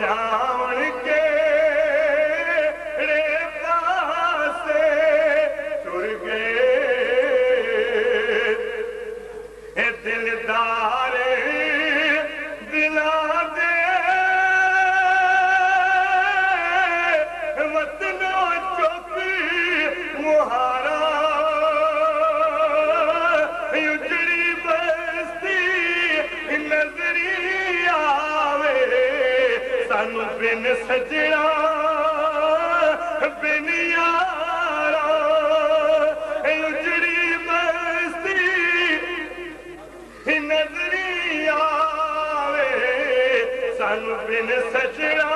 जावण के रे पासे टुर गए दिलदार दिला दे वतनो चौकी मुहारा उजड़ी बस्ती नजरी आवे सानू बिन सजना बिन यारा उजड़ी बस्ती नजरी आवे सानू बिन सजना